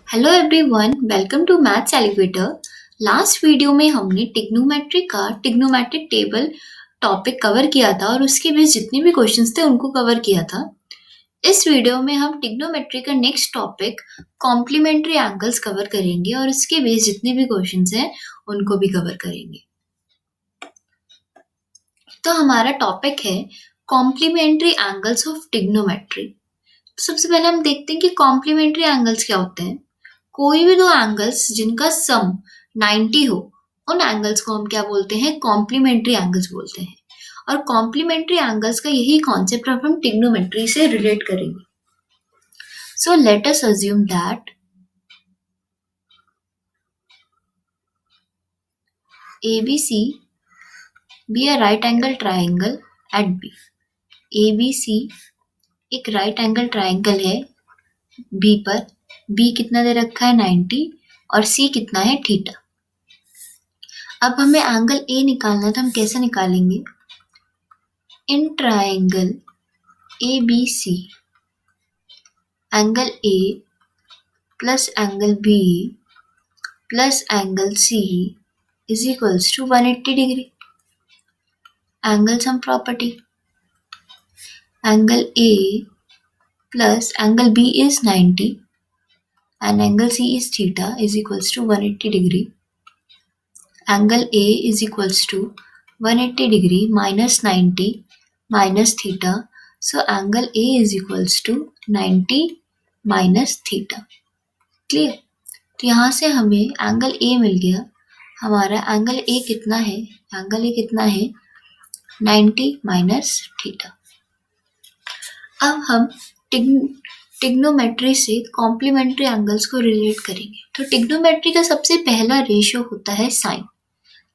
Hello everyone, welcome to maths elevator. Last video में हमने trigonometric table topic cover किया था और उसके बेस जितने भी क्वेश्चंस थे उनको कवर किया था। इस वीडियो में हम ट्रिग्नोमेट्री का next topic complementary angles cover करेंगे और इसके बेस जितने भी क्वेश्चंस हैं उनको भी कवर करेंगे। तो हमारा टॉपिक है कॉम्प्लीमेंट्री एंगल्स ऑफ ट्रिग्नोमेट्री। सबसे पहले हम देखते हैं कि कॉम्प्लीमेंट्री एंगल्स क्या होते हैं। कोई भी दो एंगल्स जिनका सम 90 हो, उन एंगल्स को हम क्या बोलते हैं? कॉम्प्लीमेंट्री एंगल्स बोलते हैं। और कॉम्प्लीमेंट्री एंगल्स का यही कॉन्सेप्ट अब हम ट्रिग्नोमेट्री से रिलेट करेंगे। So let us assume that ABC be a right angle triangle at B। ABC एक राइट एंगल ट्राइंगल है B पर। B कितना दे रखा है? 90 और C कितना है? थीटा। अब हमें एंगल A निकालना है तो हम कैसे निकालेंगे? In triangle ABC angle A plus angle B plus angle C is equals to 180 degree. Angle sum property, angle A plus angle B is 90 and angle C is theta is equals to 180 degree. Angle A is equals to 180 degree minus 90 minus theta. So angle A is equals to 90 minus theta. Clear? तो यहाँ से हमें angle A मिल गया। हमारा angle A कितना है? Angle A कितना है? 90 माइनस थीटा। अब हम ट्रिग्नोमेट्री से कॉम्प्लीमेंट्री एंगल्स को रिलेट करेंगे। तो ट्रिग्नोमेट्री का सबसे पहला रेशियो होता है साइन।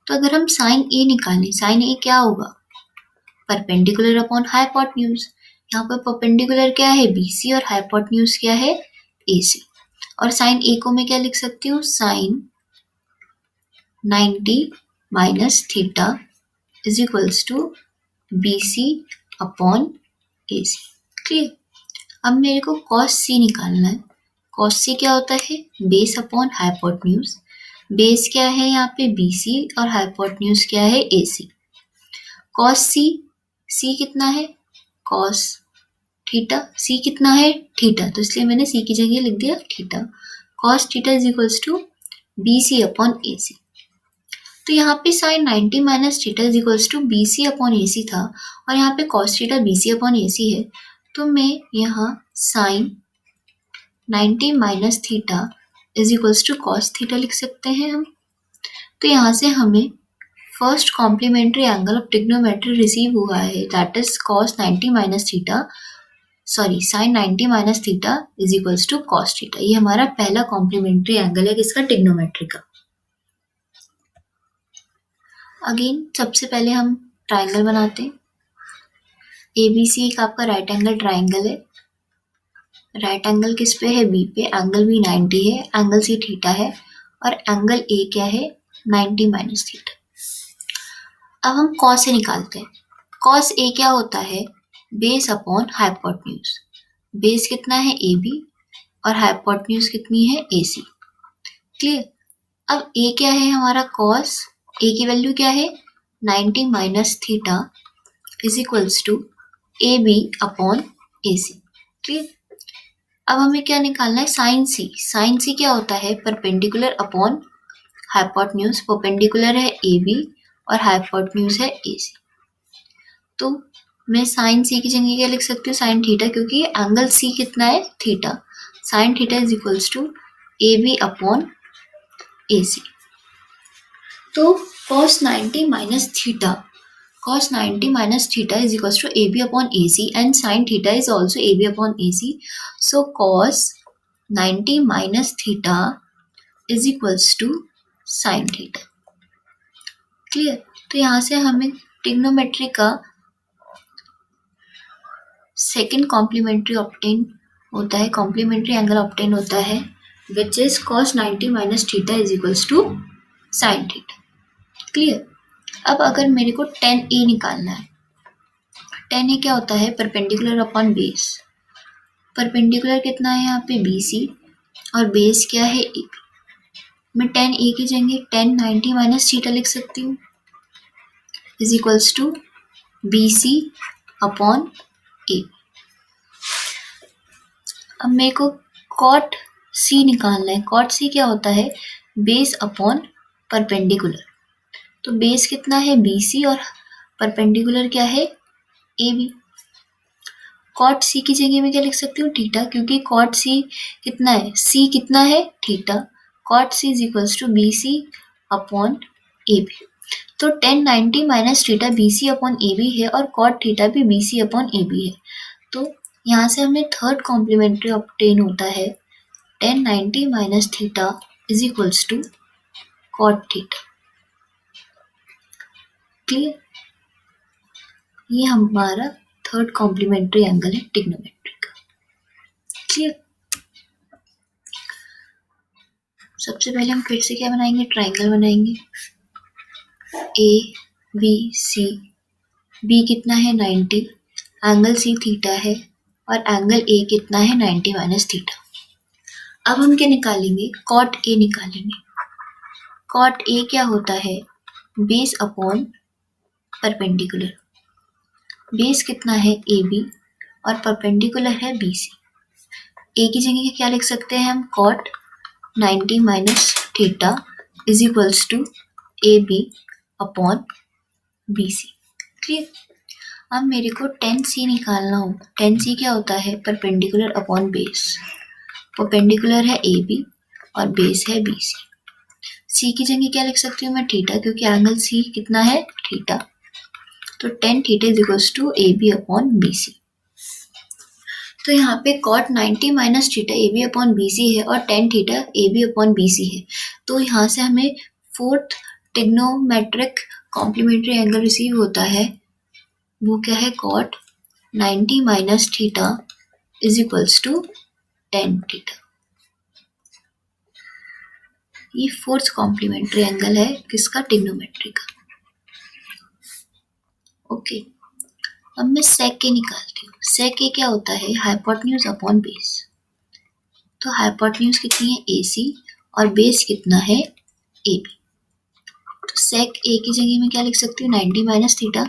तो अगर हम साइन ए निकालें, साइन ए क्या होगा? Perpendicular upon hypotenuse. यहाँ पर परपेंडिकुलर क्या है? BC और हाइपोटेन्यूज क्या है? AC। और साइन ए को मैं क्या लिख सकती हूँ? Sine 90 minus theta is equals to BC upon AC। Clear? अब मेरे को cos C निकालना है। cos C क्या होता है? Base upon hypotenuse. बेस क्या है यहाँ पे? BC और हाइपोटेन्यूज क्या है? AC। cos C कितना है? cos theta. C कितना है? थीटा। तो इसलिए मैंने C की जगह लिख दिया theta. cos theta is equals to BC upon AC। तो यहाँ पे sine 90 minus theta is equals to BC upon AC था और यहाँ पे cos theta BC upon AC है। तो मैं यहाँ sine 90 minus theta is equals to cos theta लिख सकते हैं हम। तो यहाँ से हमें first complementary angle of trigonometry receive हुआ है, that is cos 90 minus theta, sorry sine 90 minus theta is equals to cos theta. ये हमारा पहला कॉम्प्लीमेंट्री एंगल है किसका? ट्रिग्नोमेट्री का। अगेन सबसे पहले हम ट्राइंगल बनाते हैं। ABC एक आपका राइट एंगल ट्राइंगल है। राइट एंगल किस पे है? B पे। एंगल B 90 है, एंगल C थीटा है और एंगल A क्या है? 90 माइनस थीटा। अब हम cos A निकालते हैं। cos A क्या होता है? Base upon hypotenuse. बेस कितना है? AB और हाइपोटेन्यूज कितनी है? AC। क्लियर? अब A क्या है हमारा? cos A की वैल्यू क्या है? 90 minus theta is equals to AB upon AC। Clear? अब हमें क्या निकालना है? Sign C। साइन C क्या होता है? Perpendicular upon hypotenuse. परपेंडिकुलर है AB और हाइपोटेन्यूज है AC। तो मैं साइन C की जगह क्या लिख सकती हूँ? साइन थीटा, क्योंकि एंगल C कितना है? Theta. Sine theta is equals to AB upon AC। तो cos 90 minus theta, cos 90 minus theta is equals to AB upon AC and sin theta is also AB upon AC. So cos 90 minus theta is equals to sin theta. Clear? तो यहाँ से हमें trigonometry का second complementary obtain होता है, complementary angle obtain होता है which is cos 90 minus theta is equals to sin theta. Clear? अब अगर मेरे को tan A निकालना है, tan A क्या होता है? Perpendicular upon base. परपेंडिकुलर कितना है यहाँ पे? BC और बेस क्या है ए। मैं tan ए की जगह tan 90 माइनस थीटा लिख सकती हूँ is equals to B C upon A. अब मेरे को कॉट सी निकालना है। कॉट सी क्या होता है? Base upon perpendicular. तो बेस कितना है? बी सी और परपेंडिकुलर क्या है? A B. कॉट सी की जगह में क्या लिख सकती हूँ? थीटा, क्योंकि कॉट सी कितना है? सी कितना है? Theta. Cot C is equals to B C upon A B. तो tan 90 minus theta B C upon A B है और कॉट थीटा भी B C upon A B है। तो यहाँ से हमें थर्ड कॉम्प्लीमेंट्री ऑब्टेन होता है tan 90 minus theta is equals to cot theta. Clear? ये हमारा थर्ड कॉम्प्लीमेंट्री एंगल है ट्रिग्नोमेट्री का। क्लियर? सबसे पहले हम फिर से क्या बनाएंगे? ट्राइंगल बनाएंगे। ए बी सी, बी कितना है? 90, एंगल सी थीटा है और एंगल ए कितना है? 90 माइनस थीटा। अब हम क्या निकालेंगे? कॉट ए निकालेंगे। कॉट ए क्या होता है? Base upon perpendicular. बेस कितना है? ए बी और परपेंडिकुलर है बी सी। ए की जगह क्या लिख सकते हैं हम? Cot 90 minus theta is equals to A B upon B C. Clear? अब मेरे को tan सी निकालना हो। tan सी क्या होता है? Perpendicular upon base. परपेंडिकुलर है ए बी और बेस है बी सी। सी की जगह क्या लिख सकती हूँ मैं? थीटा, क्योंकि एंगल सी कितना है? थीटा। तो tan theta is equals to A B upon B C. तो यहाँ पे cot 90 minus theta A B upon B C है और tan theta A B upon B C है। तो यहाँ से हमें fourth trigonometric complementary angle receive होता है। वो क्या है? cot 90 minus theta is equals to tan theta. ये फोर्थ कॉम्प्लीमेंट्री एंगल है किसका? ट्रिग्नोमेट्री का। ओके, अब मैं sec a निकालती हूँ। sec a क्या होता है? Hypotenuse upon base. तो हाइपोटेन्यूज कितनी है? AC और बेस कितना है? AB। तो sec a की जगह में क्या लिख सकती हूँ? 90 माइनस थीटा,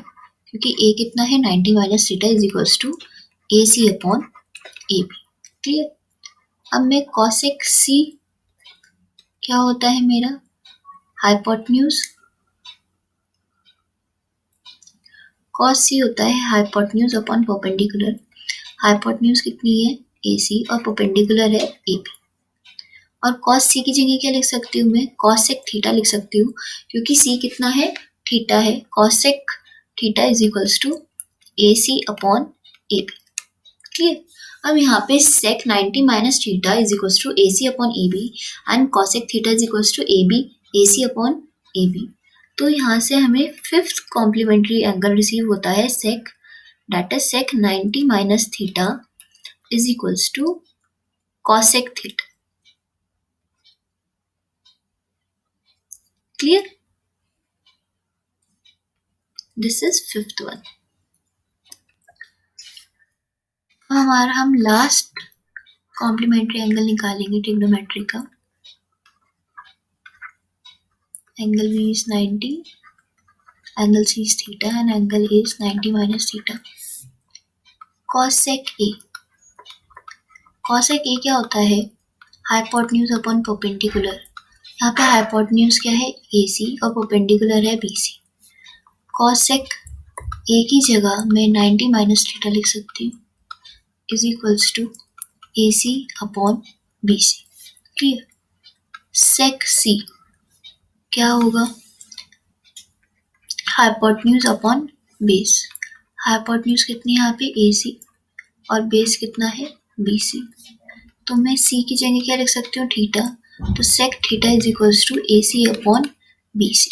क्योंकि a कितना है? 90 minus theta is equals to AC upon AB। Clear? अब मैं cosec C क्या होता है मेरा? हाइपोटेन्यूज। cos C होता है हाइपोटेन्यूज अपॉन परपेंडिकुलर। हाइपोटेन्यूज कितनी है? AC और परपेंडिकुलर है AB। और cos C की जगह क्या लिख सकती हूँ मैं? cosec थीटा लिख सकती हूँ, क्योंकि C कितना है? थीटा है। cosec theta is equals to AC upon AB। Clear? अब यहाँ पे sec 90 minus theta is equals to AC upon AB and cosec theta is equals to AB AC upon AB। तो यहाँ से हमें फिफ्थ कॉम्प्लीमेंट्री एंगल रिसीव होता है sec, that is sec 90 minus theta is equals to cosec theta. Clear? This is fifth one. हम last complementary angle निकालेंगे trigonometry का। Angle B is 90, angle C is theta and angle A is 90 minus theta. cosec A, cosec A क्या होता है? Hypotenuse upon perpendicular. यहाँ पे hypotenuse क्या है? AC और परपेंडिकुलर है BC। cosec A की जगह मैं 90 माइनस थीटा लिख सकती हूँ is equals to AC upon BC। Clear? sec C क्या होगा? Hypotenuse upon base. हाइपोटेन्यूज कितनी है यहाँ पे? AC और बेस कितना है? BC। तो मैं C की जगह क्या लिख सकती हूँ? थीटा। तो sec theta is equals to AC upon BC।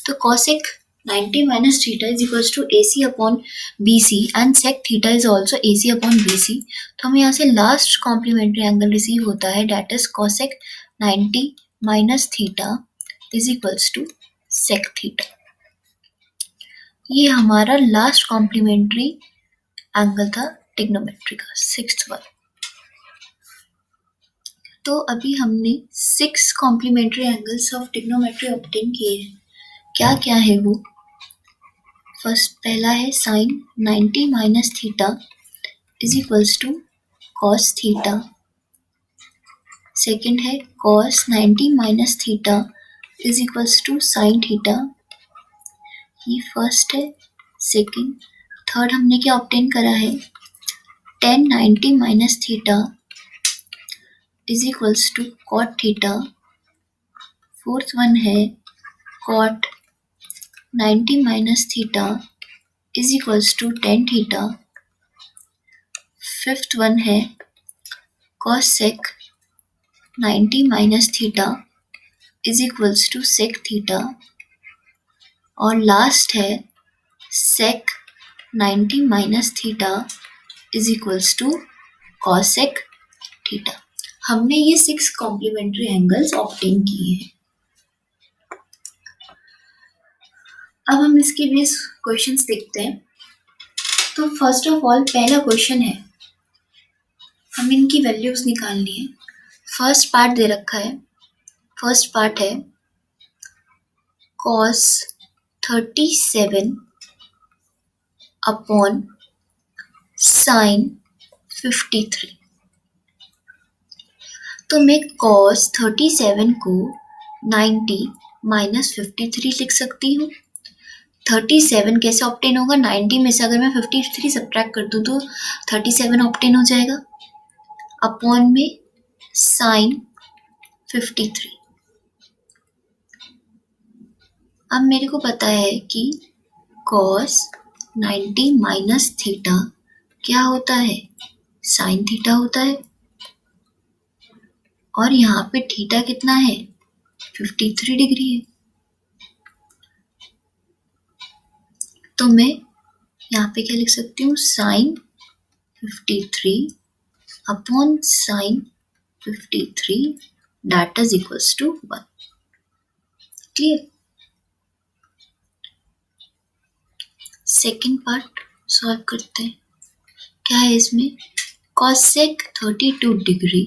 तो cosec 90 minus theta is equals to AC upon BC and sec theta is also AC upon BC। तो हमें यहाँ से लास्ट कॉम्प्लीमेंट्री एंगल रिसीव होता है, that is cosec 90 minus theta is equals to sec theta. ये हमारा last complementary angle था trigonometry का, सिक्स्थ वन। तो अभी हमने 6 complementary angles of trigonometry obtain किए हैं। क्या क्या है वो? फर्स्ट पहला है sine 90 minus theta is equals to cos theta. Second है cos 90 minus theta is equals to sine theta. ये फर्स्ट है। सेकेंड, थर्ड हमने क्या ऑब्टेन करा है? tan 90 minus theta is equals to cot theta. Fourth one है cot 90 minus theta is equals to tan theta. Fifth one है cos sec 90 minus theta is equals to sec theta. और last है sec 90 minus theta is equals to cos sec theta. हमने ये 6 complementary angles obtain किए हैं। अब हम इसके बेस क्वेश्चंस देखते हैं। तो फर्स्ट ऑफ ऑल पहला क्वेश्चन है, हम इनकी वैल्यूज निकालनी है। फर्स्ट पार्ट दे रखा है। फर्स्ट पार्ट है cos 37 अपॉन sin 53। तो मैं cos 37 को 90 माइनस 53 लिख सकती हूँ। 37 कैसे ऑब्टेन होगा? 90 में से अगर मैं 53 सब्ट्रैक्ट कर दूँ तो 37 ऑब्टेन हो जाएगा, अपॉन में sin 53। अब मेरे को पता है कि cos 90 माइनस थीटा क्या होता है? sin थीटा होता है। और यहाँ पे थीटा कितना है? 53 डिग्री है। तो मैं यहाँ पे क्या लिख सकती हूँ? sin 53 upon sin 53 that is equals to 1। Clear? Second part solve करते हैं। क्या है इसमें? cos sec 32 degree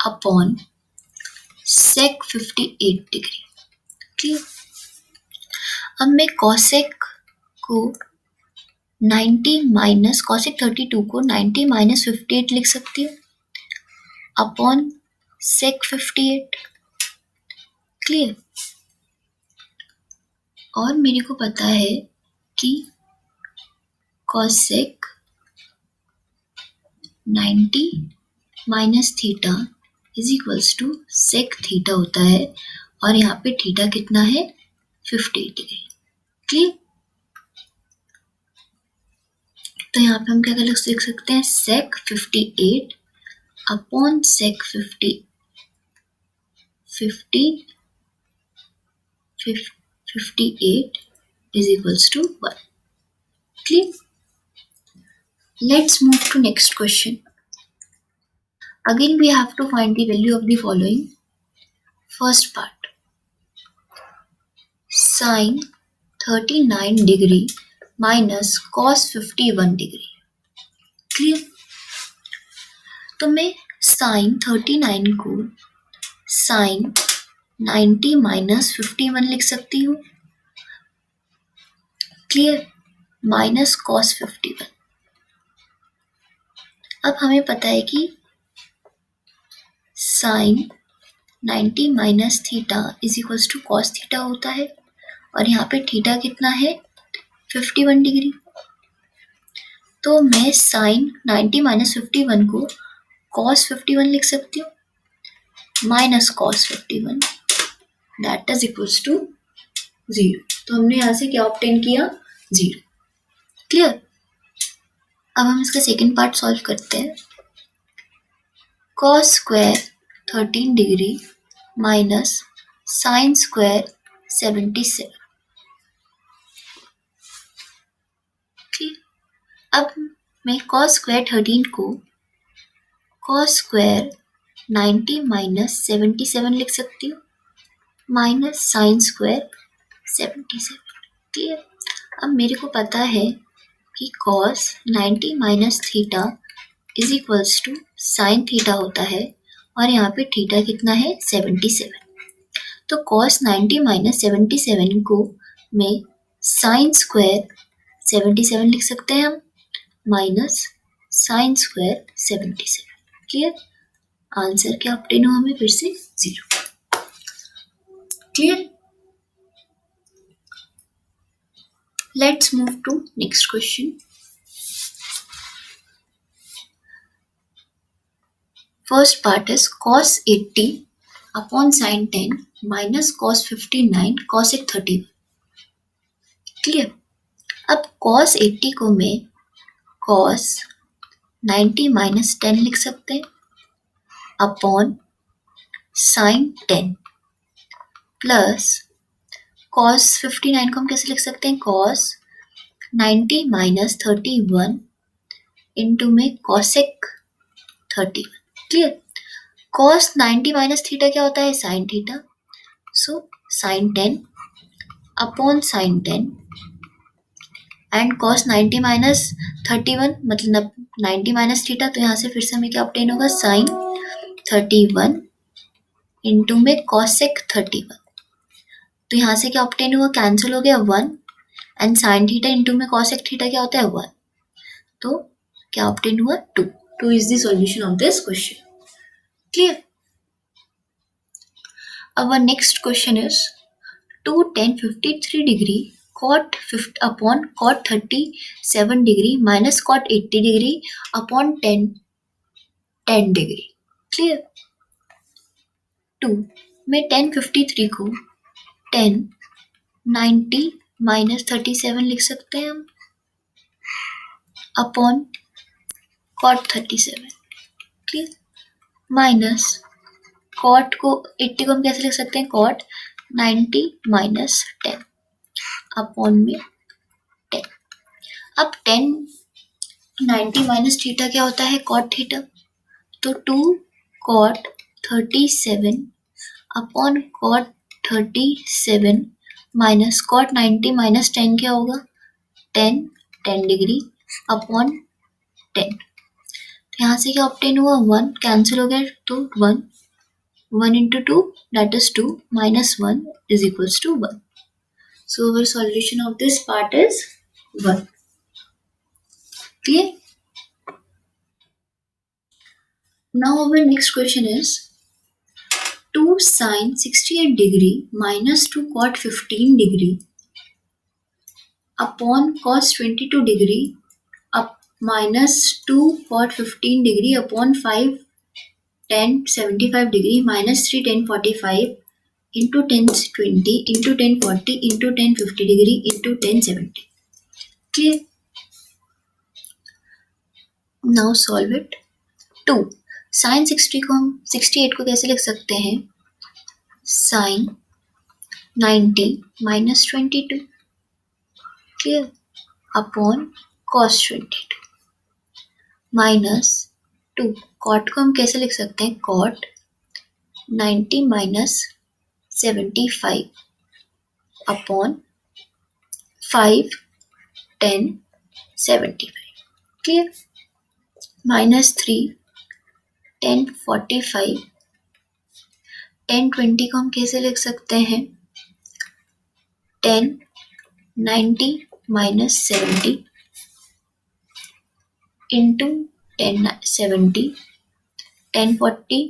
upon sec 58 degree. Clear? अब मैं cos sec को 90 माइनस cos sec 32 को 90 माइनस 58 लिख सकती हूँ, अपॉन sec 58। क्लियर? और मेरे को पता है कि cos sec 90 minus theta is equals to sec theta होता है। और यहाँ पे थीटा कितना है? 58 डिग्री। क्लियर? तो यहाँ पे हम क्या लिख सकते हैं? sec 58 upon sec 58 is equals to 1. Clear? Let's move to next question. Again we have to find the value of the following. First part, sin 39 degree minus cos 51 degree. Clear? तो मैं sin 39 को sin 90 minus 51 लिख सकती हूँ। Clear? Minus cos 51। अब हमें पता है कि sin 90 minus theta is equals to cos theta होता है। और यहाँ पे थीटा कितना है? 51 डिग्री। तो मैं sin 90 माइनस 51 को cos 51 लिख सकती हूँ, minus cos 51 that is equals to 0। तो हमने यहाँ से क्या ऑब्टेन किया? 0। क्लियर? अब हम इसका सेकेंड पार्ट सॉल्व करते हैं। cos square 13 degree minus sin square 77। Clear? अब मैं cos स्क्वायर 13 को cos स्क्वायर 90 माइनस 77 लिख सकती हूँ, माइनस sin स्क्वायर 77। क्लियर? अब मेरे को पता है कि cos 90 minus theta is equals to sin theta होता है। और यहाँ पे थीटा कितना है 77। तो cos 90 माइनस 77 को मैं साइन स्क्वायर 77 लिख सकते हैं हम, minus sine square 77। Clear? Answer क्या ऑब्टेन हुआ हमें फिर से 0। Clear? Let's move to next question. First part is cos 80 upon sin 10 minus cos 59 cosec 31। Clear? अब cos 80 को मैं cos 90 माइनस 10 लिख सकते हैं अपॉन sin 10 प्लस cos 59 को हम कैसे लिख सकते हैं, cos 90 माइनस 31 इंटू में cosec 31। Clear? cos 90 minus theta क्या होता है, sin theta. So sin 10 upon sin 10 and cos 90 minus 31 मतलब 90 माइनस थीटा, तो यहाँ से फिर से हमें क्या ऑब्टेन होगा, sin 31 इंटू में cosec 31। तो यहाँ से क्या ऑब्टेन हुआ, कैंसिल हो गया 1 एंड sin थीटा इंटू में cosec थीटा क्या होता है 1। तो क्या ऑब्टेन हुआ 2। 2 is the solution of this question. Clear? Our next question is 2 tan 53 degree cot 50 upon cot 37 degree minus cot 80 degree upon 10 degree. Clear? 2 में tan 53 को tan 90 minus 37 लिख सकते हैं हम upon cot 37। Clear? Minus cot को 80 को हम कैसे लिख सकते हैं, कॉट 90 माइनस 10 अपॉन में 10। अब 10 90 माइनस थीटा क्या होता है, कॉट थीटा। तो 2 cot 37 upon cot 37 minus cot 90 minus 10 क्या होगा, 10 डिग्री अपॉन 10। यहाँ से क्या ऑब्टेन हुआ, 1 कैंसिल हो गया, तो 1 into 2 that is 2 minus 1 is equals to 1. So our solution of this part is 1. Clear? Now our next question is 2 sin 68 degree minus 2 cot 15 degree upon cos 22 degree up minus 2 cot 15 degree upon 5 tan 75 degree minus 3 tan 45 into tan 20 into tan 40 into tan 50 degree into tan 70. Clear? Now solve it. 2 sin 60 को हम 68 को कैसे लिख सकते हैं, sin 90 minus 22। Clear? Upon cos 22 minus 2 cot को हम कैसे लिख सकते हैं, cot 90 minus 75 upon 5 10 75। Clear? Minus 3 10 45 10 20 को हम कैसे लिख सकते हैं, 10 90 माइनस 70 इंटू 10 70 10 40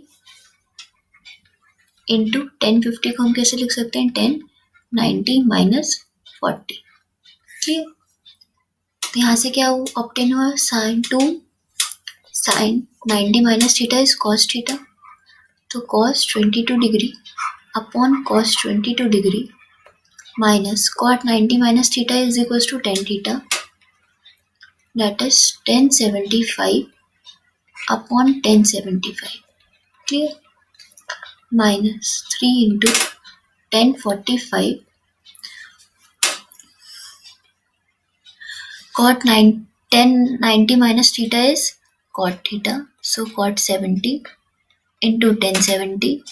इंटू 10 50 को हम कैसे लिख सकते हैं, 10 90 माइनस 40। क्लियर? तो यहाँ से क्या ऑब्टेन हुआ, sine 2 sine 90 minus theta is cos theta, तो cos 22 degree upon cos 22 degree minus cot 90 minus theta is equals to tan theta, that is tan 75 upon tan 75. Clear? Minus 3 into tan 45 cot 9 tan 90 minus theta is cot theta, so cot 70 into tan 70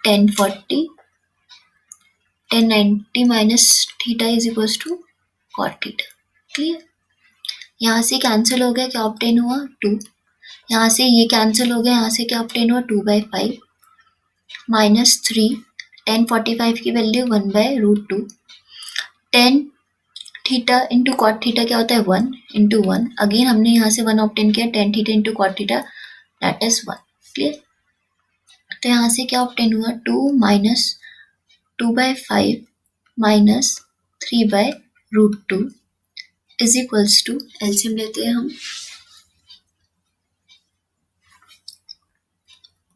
tan 40 tan 90 minus theta is equals to cot theta. Clear? यहाँ से cancel हो गया, क्या obtain हुआ 2। यहाँ से ये cancel हो गया, यहाँ से क्या ऑब्टेन हुआ 2/5 माइनस 3, tan 45 की value 1/√2, tan theta into cot theta क्या होता है 1 इंटू 1, अगेन हमने यहाँ से 1 ऑब्टेन किया, tan theta into cot theta that is 1। Clear? तो यहाँ से क्या ऑब्टेन हुआ 2 minus 2/5 minus 3/√2 is equals to, LCM लेते हैं हम,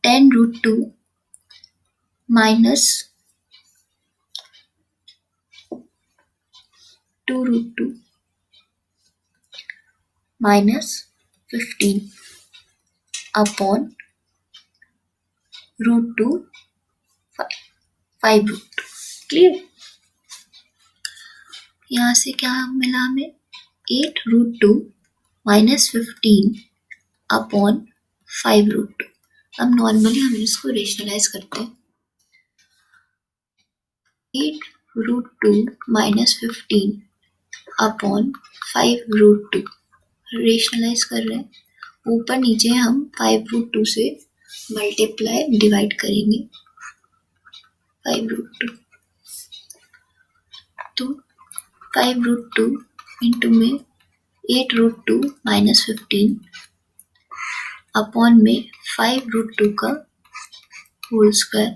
tan√2 minus 2√2 minus 15 upon √2 5√2। Clear? यहाँ से क्या मिला हमें 8√2 माइनस 15 अपॉन 5√2। अब नॉर्मली हम इसको रेशनलाइज करते हैं, 8√2 माइनस 15 अपॉन 5√2 रेशनलाइज कर रहे हैं, ऊपर नीचे हम 5√2 से मल्टीप्लाई डिवाइड करेंगे 5√2, तो 5√2 इंटू में 8√2 माइनस 15 अपॉन में 5√2 का whole square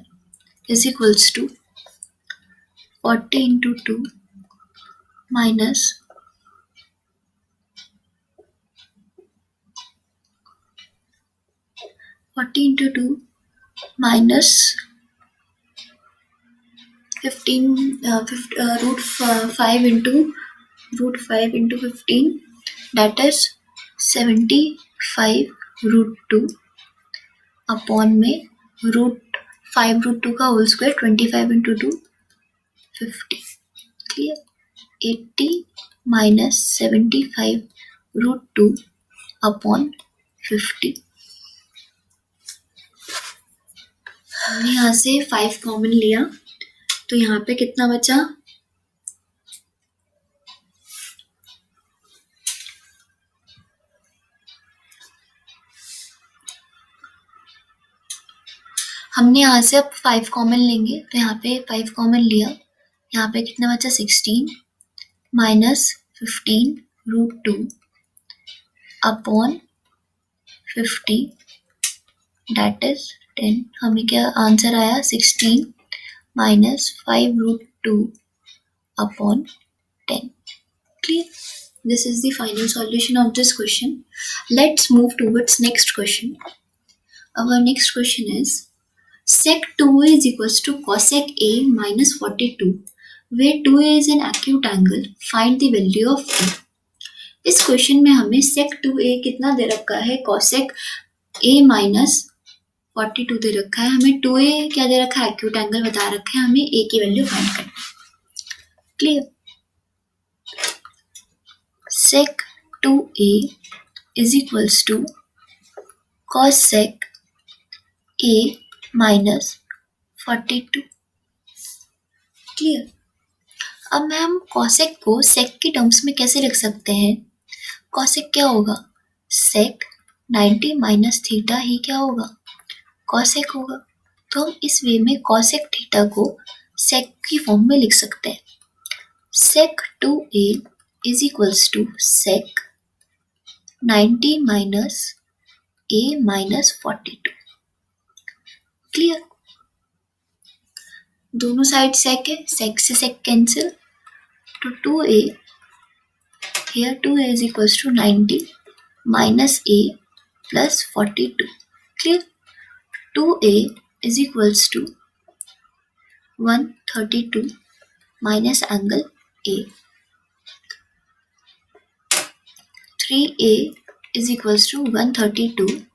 is equals to 40 into 2 minus 40 into 2 minus 15 √5 into 15 that is 75√2 upon में √5√2 का whole square 25 into 2 50। Clear? 80 minus 75√2 upon 50। हमने यहाँ से 5 कॉमन लिया, तो यहाँ पे कितना बचा, हमने यहाँ से अब 5 कॉमन लेंगे, तो यहाँ पे 5 कॉमन लिया, यहाँ पे कितना बचा 16 माइनस 15√2 अपॉन 50 दैट इज 10। हमें क्या आंसर आया 16 minus 5√2 upon 10. Clear? This is the final solution of this question. Let's move towards next question. Our next question is sec 2a is equals to cosec a minus 42, where 2a is an acute angle. Find the value of a. इस question में हमें sec 2a कितना दे रखा है, cosec a minus 42 दे रखा है, हमें 2a क्या दे रखा है, एक्यूट एंगल बता रखा है, हमें a की वैल्यू फाइंड करनी है। Clear? sec 2a is equals to cosec a minus 42। Clear? अब मैं हम cosec को sec की टर्म्स में कैसे लिख सकते हैं, cosec क्या होगा, sec 90 माइनस थीटा ही क्या होगा, cosec होगा। तो हम इस वे में cosec थीटा को sec की फॉर्म में लिख सकते हैं, sec 2a is equals to sec 90 minus a minus 42। Clear? दोनों साइड sec है, sec से sec कैंसिल, तो 2a here 2a is equals to 90 minus a plus 42। Clear? 2a is equals to 132 minus angle a। 3a is equals to 132,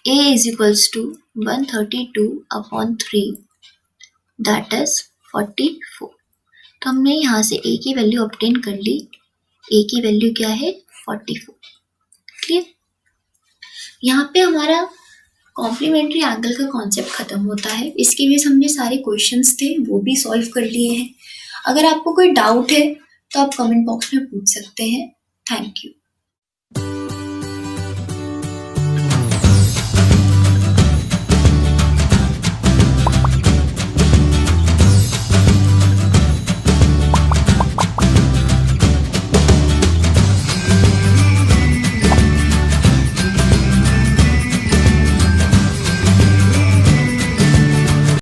a is equals to 132 upon 3 that is 44। तो हमने यहाँ से a की value obtain कर ली, a की value क्या है 44। Clear? यहाँ पे हमारा कॉम्प्लीमेंट्री एंगल का कॉन्सेप्ट खत्म होता है। इसके बेस हमने सारे क्वेश्चंस थे वो भी सॉल्व कर लिए हैं। अगर आपको कोई डाउट है तो आप कमेंट बॉक्स में पूछ सकते हैं। Thank you.